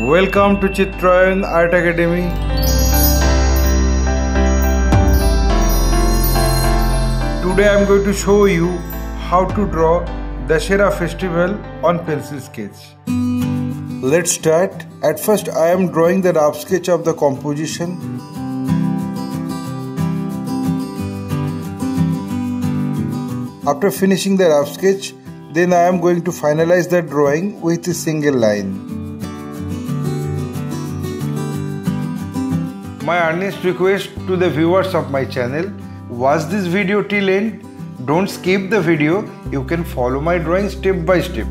Welcome to Chitrayan Art Academy. Today I am going to show you how to draw Dusshera festival on pencil sketch. Let's start. At first I am drawing the rough sketch of the composition. After finishing the rough sketch, then I am going to finalize the drawing with a single line. My earnest request to the viewers of my channel, watch this video till end. Don't skip the video. You can follow my drawing step by step.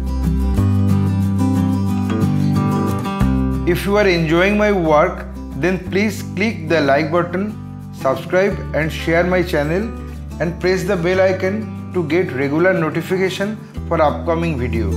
If you are enjoying my work, then please click the like button, subscribe and share my channel and press the bell icon to get regular notification for upcoming video.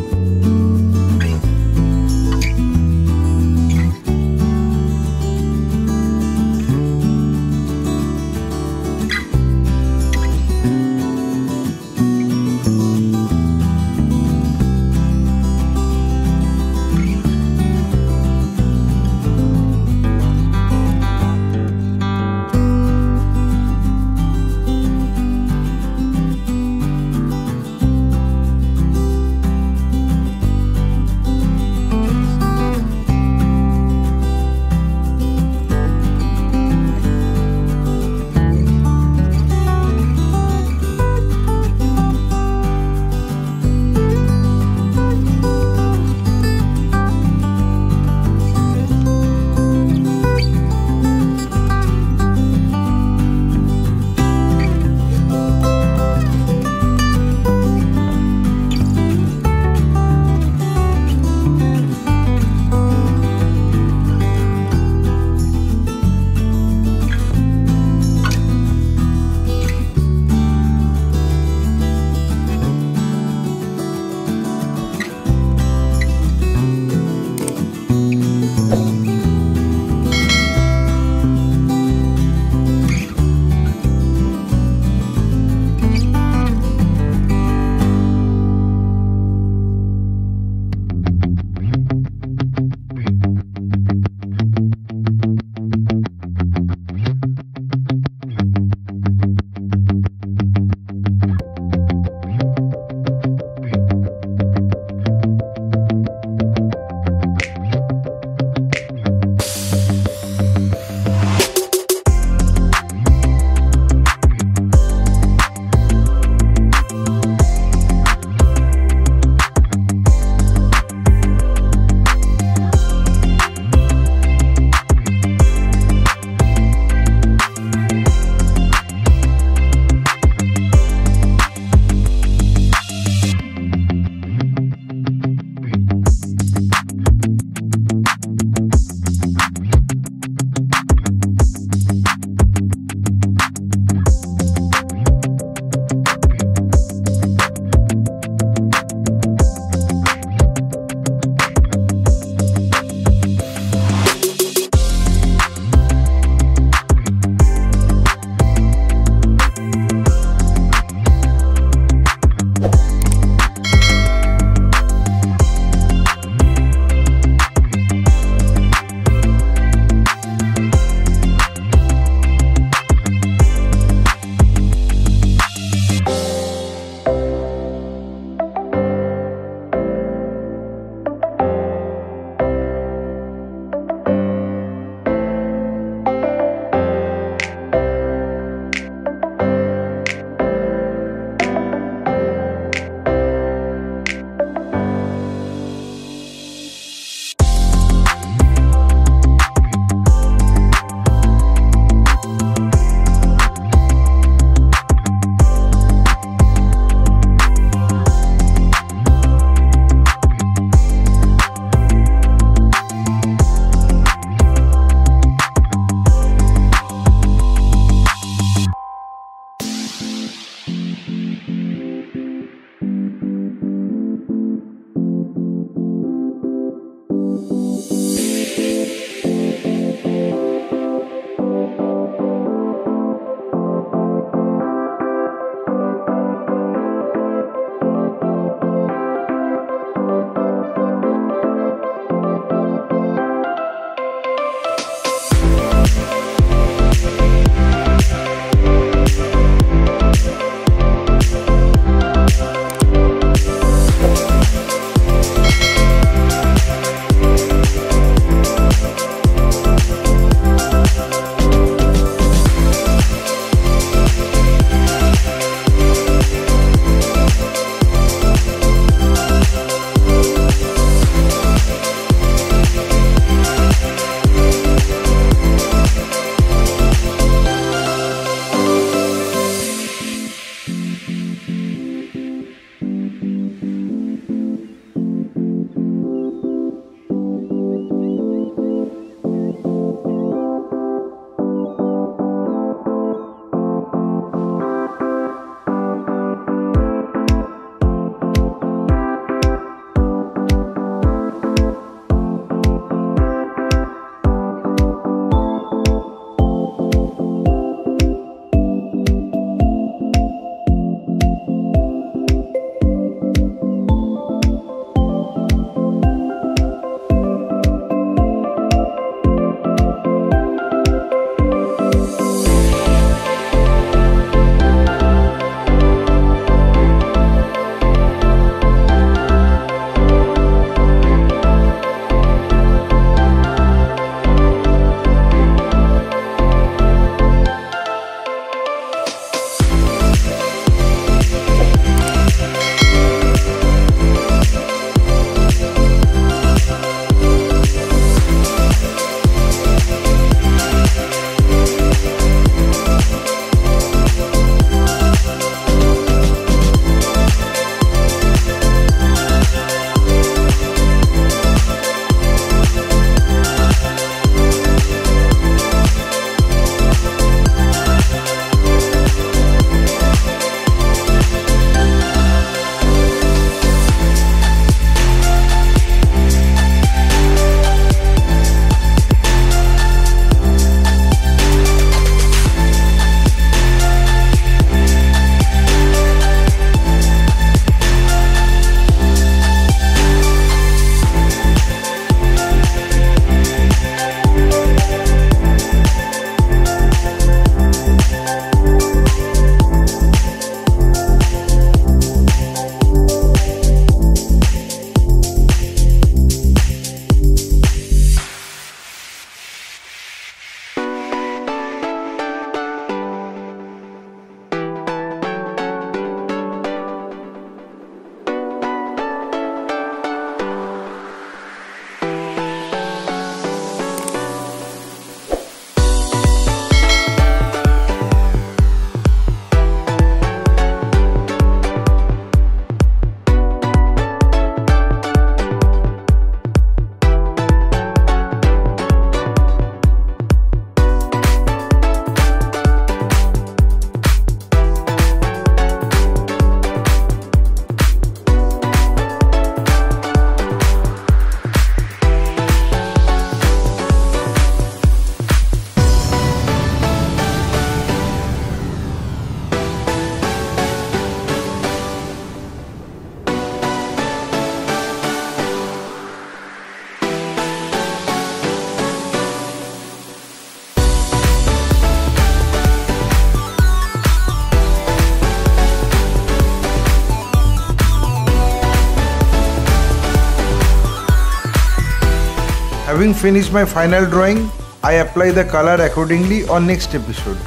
Having finished my final drawing, I apply the color accordingly on next episode.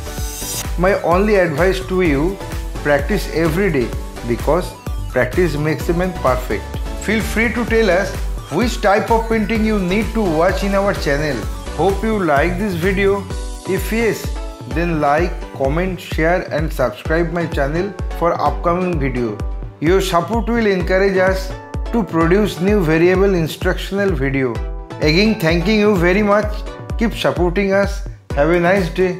My only advice to you, practice every day because practice makes the man perfect. Feel free to tell us which type of painting you need to watch in our channel. Hope you like this video. If yes, then like, comment, share and subscribe my channel for upcoming video. Your support will encourage us to produce new variable instructional video. Again, thanking you very much. Keep supporting us. Have a nice day.